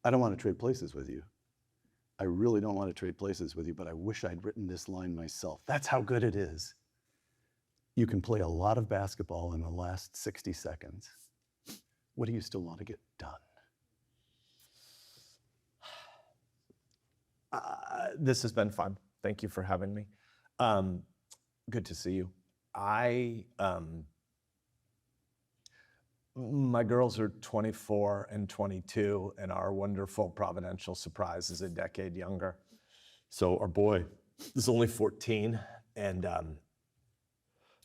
Speaker 4: I don't want to trade places with you. I really don't want to trade places with you, but I wish I'd written this line myself. That's how good it is. You can play a lot of basketball in the last 60 seconds. What do you still want to get done?
Speaker 5: This has been fun. Thank you for having me. Good to see you. My girls are 24 and 22, and our wonderful providential surprise is a decade younger. So our boy is only 14, and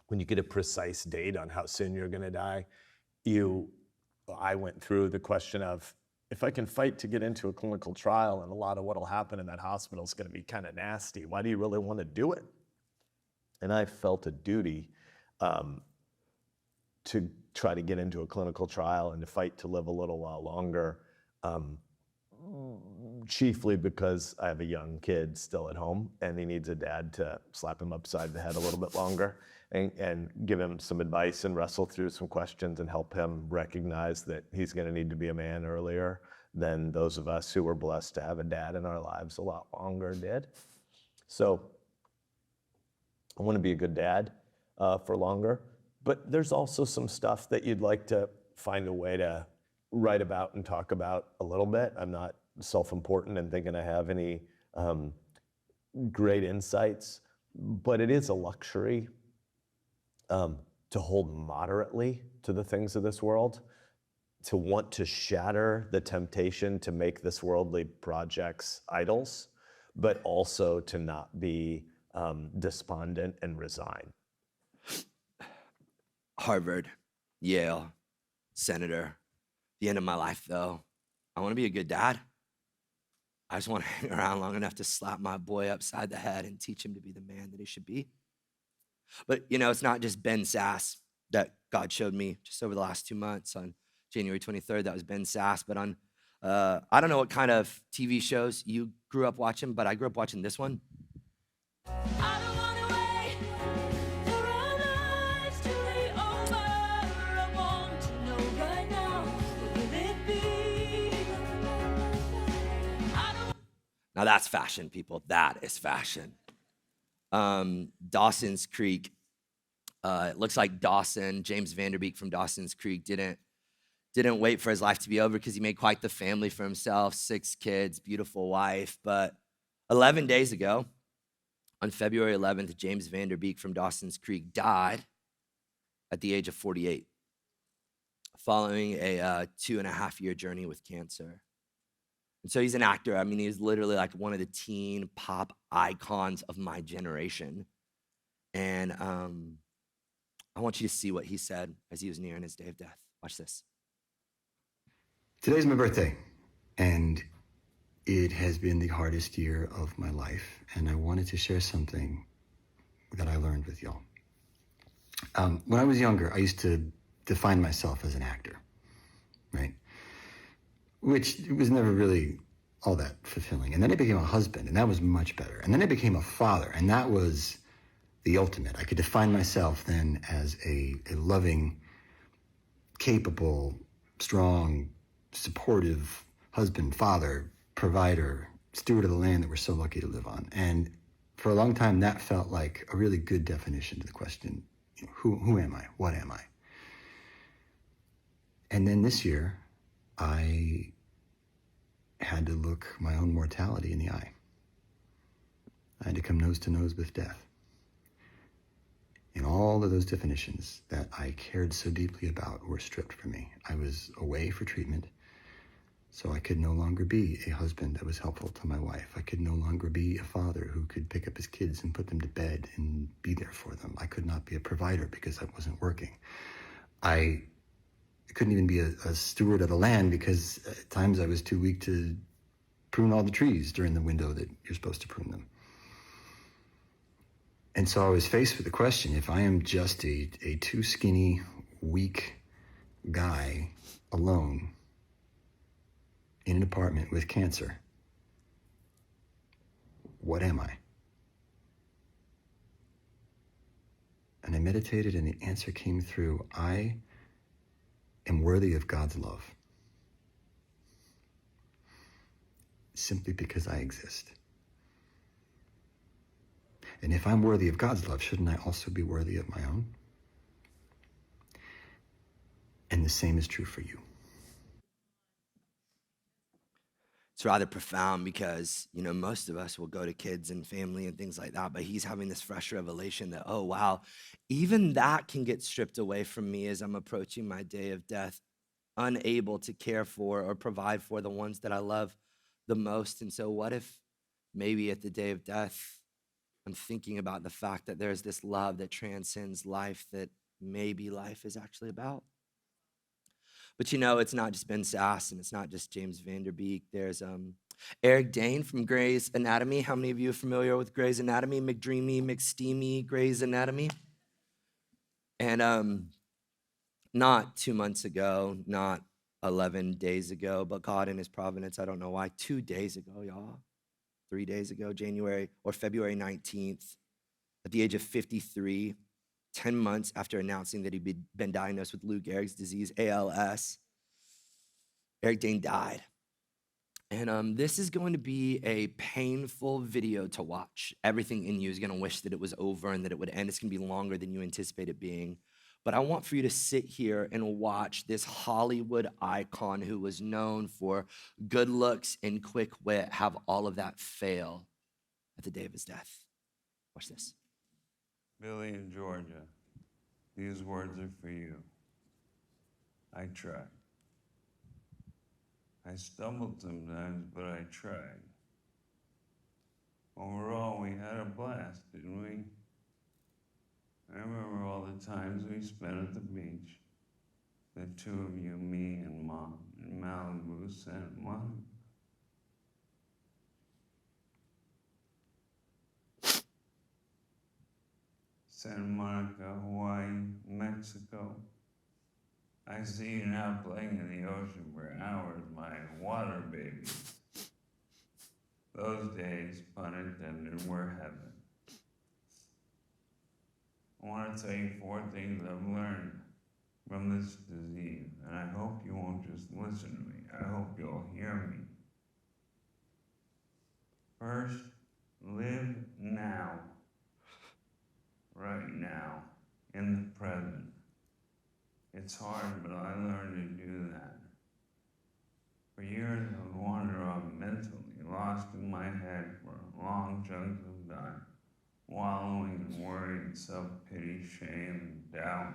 Speaker 5: when you get a precise date on how soon you're gonna die, I went through the question of, if I can fight to get into a clinical trial, and a lot of what'll happen in that hospital is gonna be kind of nasty, why do you really wanna do it? And I felt a duty to try to get into a clinical trial and to fight to live a little while longer, chiefly because I have a young kid still at home and he needs a dad to slap him upside the head a little bit longer and give him some advice and wrestle through some questions and help him recognize that he's going to need to be a man earlier than those of us who were blessed to have a dad in our lives a lot longer did. So I want to be a good dad for longer, but there's also some stuff that you'd like to find a way to write about and talk about a little bit. I'm not self-important and thinking I have any great insights, but it is a luxury to hold moderately to the things of this world, to want to shatter the temptation to make this worldly projects idols, but also to not be despondent and resign.
Speaker 1: Harvard, Yale, senator. The end of my life, though, I want to be a good dad. I just want to hang around long enough to slap my boy upside the head and teach him to be the man that he should be. But, it's not just Ben Sass that God showed me just over the last 2 months. On January 23rd, that was Ben Sass. But on, I don't know what kind of TV shows you grew up watching, but I grew up watching this one.
Speaker 6: I don't wanna wait for our lives to be over. I want to know right now, what will it be?
Speaker 1: Now that's fashion, people. That is fashion. Dawson's Creek. It looks like James Vanderbeek from Dawson's Creek, didn't wait for his life to be over because he made quite the family for himself, 6 kids, beautiful wife. But 11 days ago, on February 11th, James Vanderbeek from Dawson's Creek died at the age of 48, following a 2.5-year journey with cancer. And so he's an actor. I mean, he's literally like one of the teen pop icons of my generation. And I want you to see what he said as he was nearing his day of death. Watch this.
Speaker 7: Today's my birthday, and it has been the hardest year of my life, and I wanted to share something that I learned with y'all. When I was younger, I used to define myself as an actor, right? Which was never really all that fulfilling. And then I became a husband, and that was much better. And then I became a father, and that was the ultimate. I could define myself then as a loving, capable, strong, supportive husband, father, provider, steward of the land that we're so lucky to live on. And for a long time, that felt like a really good definition to the question, who am I? What am I? And then this year, I had to look my own mortality in the eye. I had to come nose to nose with death. And all of those definitions that I cared so deeply about were stripped from me. I was away for treatment, so I could no longer be a husband that was helpful to my wife. I could no longer be a father who could pick up his kids and put them to bed and be there for them. I could not be a provider because I wasn't working. I couldn't even be a steward of the land because at times I was too weak to prune all the trees during the window that you're supposed to prune them. And so I was faced with the question, if I am just a too skinny, weak guy alone in an apartment with cancer, what am I? And I meditated and the answer came through. I am worthy of God's love simply because I exist. And if I'm worthy of God's love, shouldn't I also be worthy of my own? And the same is true for you.
Speaker 1: It's rather profound because, most of us will go to kids and family and things like that, but he's having this fresh revelation that, oh, wow, even that can get stripped away from me as I'm approaching my day of death, unable to care for or provide for the ones that I love the most. And so what if maybe at the day of death, I'm thinking about the fact that there's this love that transcends life that maybe life is actually about. But it's not just Ben Sass and it's not just James Vanderbeek. There's Eric Dane from Grey's Anatomy. How many of you are familiar with Grey's Anatomy? McDreamy, McSteamy, Grey's Anatomy. And not 2 months ago, not 11 days ago, but God in his providence, I don't know why, 2 days ago, y'all, 3 days ago, February 19th, at the age of 53, 10 months after announcing that he'd been diagnosed with Lou Gehrig's disease, ALS, Eric Dane died. And this is going to be a painful video to watch. Everything in you is going to wish that it was over and that it would end. It's going to be longer than you anticipate it being. But I want for you to sit here and watch this Hollywood icon who was known for good looks and quick wit have all of that fail at the day of his death. Watch this.
Speaker 8: Billy in Georgia, these words are for you. I tried. I stumbled sometimes, but I tried. Overall, we had a blast, didn't we? I remember all the times we spent at the beach. The two of you, me and Mom, in Malibu, Santa Monica. Santa Monica, Hawaii, Mexico. I see you now playing in the ocean for hours, my water baby. Those days, pun intended, were heaven. I want to tell you 4 things I've learned from this disease, and I hope you won't just listen to me. I hope you'll hear me. First, live now. Right now, in the present. It's hard, but I learned to do that. For years, I would wander off mentally, lost in my head for long chunks of time, wallowing in worry and self-pity, shame, and doubt.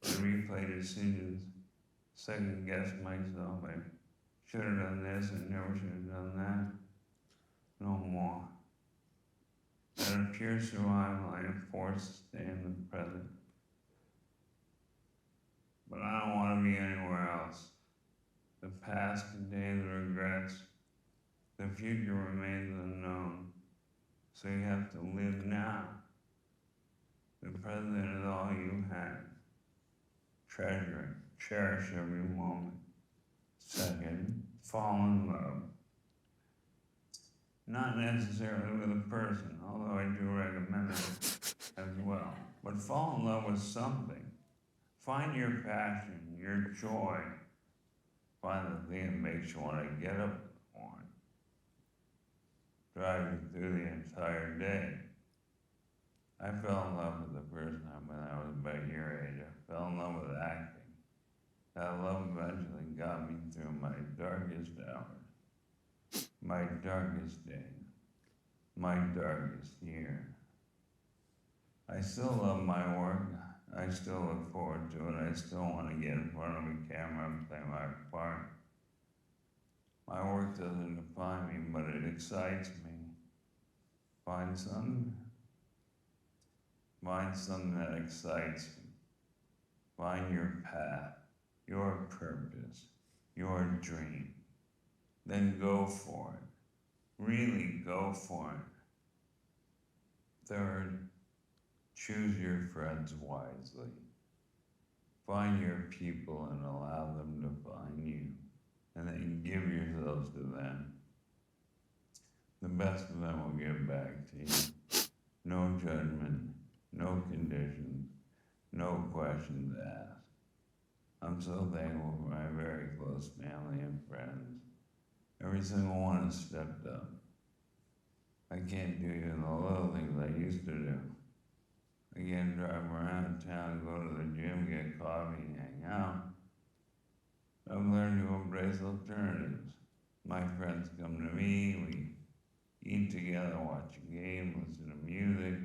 Speaker 8: I replay decisions, second-guess myself. I should have done this, I never should have done that. No more. Out of pure survival, I am forced to stay in the present. But I don't want to be anywhere else. The past contains regrets. The future remains unknown. So you have to live now. The present is all you have. Treasure it. Cherish every moment. Second, fall in love. Not necessarily with a person, although I do recommend it as well. But fall in love with something. Find your passion, your joy. Find the thing that makes you want to get up in the morning. Drive you through the entire day. I fell in love with the first time when I was about your age. I fell in love with acting. That love eventually got me through my darkest hours, my darkest day, my darkest year. I still love my work. I still look forward to it. I still want to get in front of a camera and play my part. My work doesn't define me, but it excites me. Find something that excites you. Find your path, your purpose, your dream. Then go for it. Really go for it. Third, choose your friends wisely. Find your people and allow them to find you. And then give yourselves to them. The best of them will give back to you. No judgment, no conditions, no questions asked. I'm so thankful for my very close family and friends. Every single one has stepped up. I can't do even the little things I used to do. I can't drive around town, go to the gym, get coffee, and hang out. I've learned to embrace alternatives. My friends come to me, we eat together, watch a game, listen to music.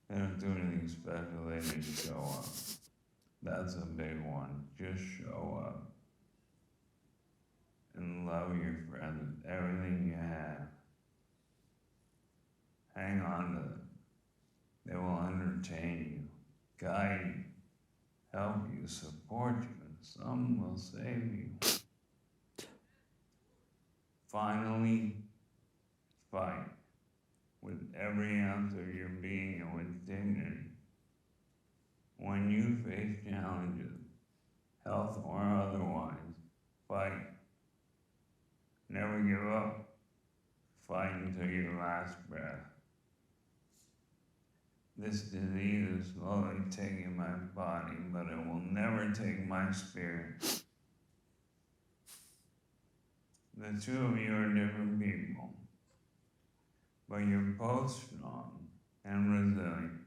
Speaker 8: They don't do anything special, they just show up. That's a big one, just show up. And love your friends with everything you have. Hang on to them. They will entertain you, guide you, help you, support you, and some will save you. Finally, fight with every ounce of your being and with dignity. When you face challenges, health or otherwise. Fight. Never give up. Fight until your last breath. This disease is slowly taking my body, but it will never take my spirit. The two of you are different people, but you're both strong and resilient.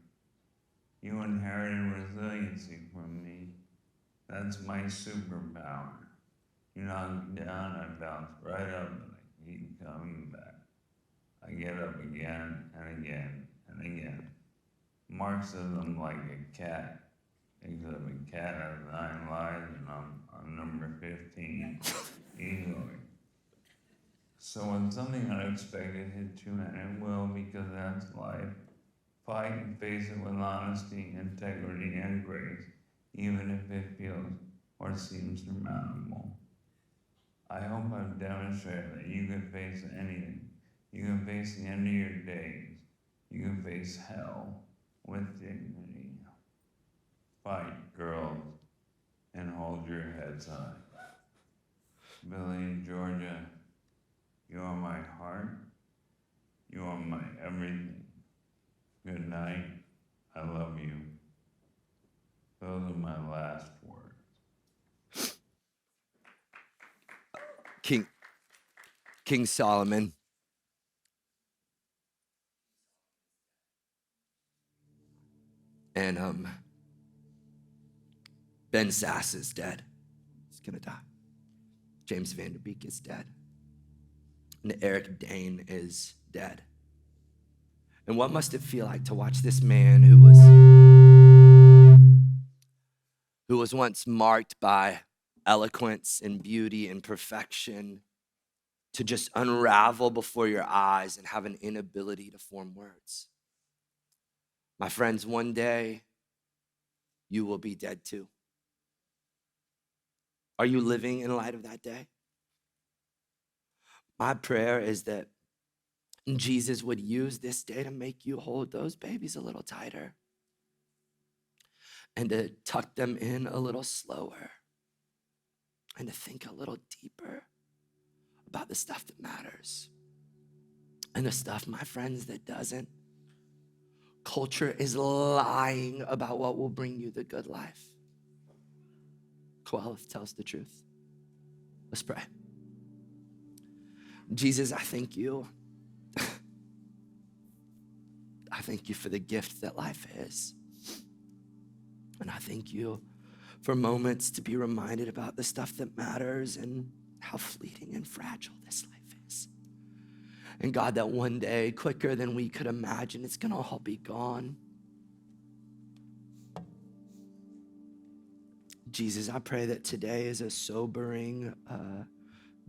Speaker 8: You inherited resiliency from me. That's my superpower. You knock me down, I bounce right up and I keep coming back. I get up again and again and again. Mark says I'm like a cat, except a cat has 9 lives and I'm on number 15, easily. So when something unexpected hits you, and it will because that's life, fight and face it with honesty, integrity, and grace, even if it feels or seems surmountable. I hope I've demonstrated that you can face anything. You can face the end of your days. You can face hell with dignity. Fight, girls, and hold your heads high. Billy and Georgia, you are my heart. You are my everything. Good night. I love you. Those are my last words.
Speaker 1: King Solomon. And Ben Sass is dead. He's gonna die. James Van Der Beek is dead. And Eric Dane is dead. And what must it feel like to watch this man who was once marked by eloquence and beauty and perfection to just unravel before your eyes and have an inability to form words? My friends, one day you will be dead too. Are you living in light of that day? My prayer is that Jesus would use this day to make you hold those babies a little tighter and to tuck them in a little slower and to think a little deeper about the stuff that matters and the stuff, my friends, that doesn't. Culture is lying about what will bring you the good life. Koheleth tells the truth. Let's pray. Jesus, I thank you. I thank you for the gift that life is. And I thank you for moments to be reminded about the stuff that matters and how fleeting and fragile this life is. And God, that one day, quicker than we could imagine, it's gonna all be gone. Jesus, I pray that today is a sobering,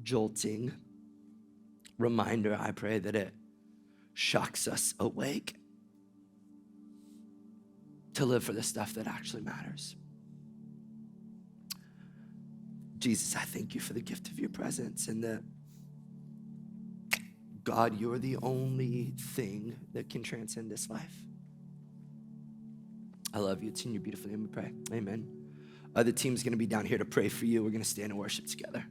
Speaker 1: jolting reminder. I pray that it shocks us awake to live for the stuff that actually matters. Jesus, I thank you for the gift of your presence and that, God, you're the only thing that can transcend this life. I love you. It's in your beautiful name we pray. Amen. The team's gonna be down here to pray for you. We're gonna stand and worship together.